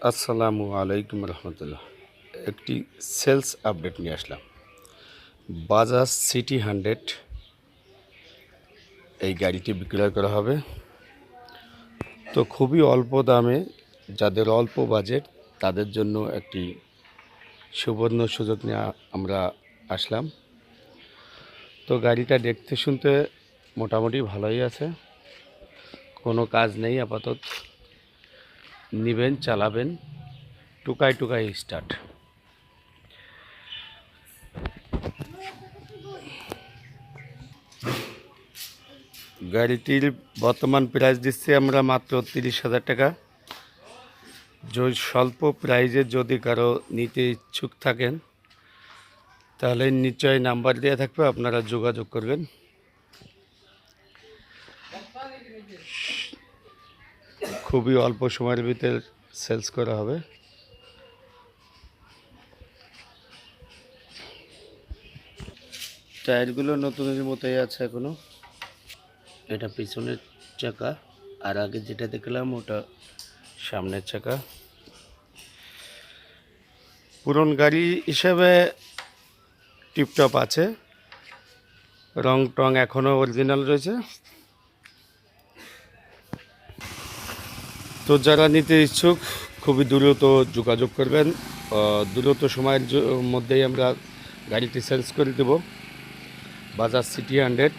আসসালামু আলাইকুম রহমতুল্লাহ। একটি সেলস আপডেট নিয়ে আসলাম। বাজাজ সিটি 100 এই গাড়িটি বিক্রয় করা হবে। তো খুবই অল্প দামে, যাদের অল্প বাজেট তাদের জন্য একটি সুবর্ণ সুযোগ নিয়ে আমরা আসলাম। তো গাড়িটা দেখতে শুনতে মোটামুটি ভালোই আছে, কোনো কাজ নেই আপাতত। নেবেন, চালাবেন, টুকাই টুকাই স্টার্ট। গাড়িটির বর্তমান প্রাইস দিচ্ছি আমরা মাত্র 30,000 টাকা। স্বল্প প্রাইজে যদি কারো নিতে ইচ্ছুক থাকেন তাহলে নিশ্চয়ই নাম্বার দেওয়া থাকবে, আপনারা যোগাযোগ করবেন। খুবই অল্প সময়ের ভিতরে সেলস করা হবে। টায়ারগুলো নতুনের মতোই আছে এখনো। এটা পিছনের চাকা, আর আগে যেটা দেখলাম ওটা সামনের চাকা। পুরন গাড়ি হিসেবে টিপটপ আছে, রং টং এখনও অরিজিনাল রয়েছে। তো যারা নিতে ইচ্ছুক খুবই দ্রুত যোগাযোগ করবেন। দ্রুত সময়ের মধ্যেই আমরা গাড়িটি সেলস করে দেব। বাজাজ সিটি 100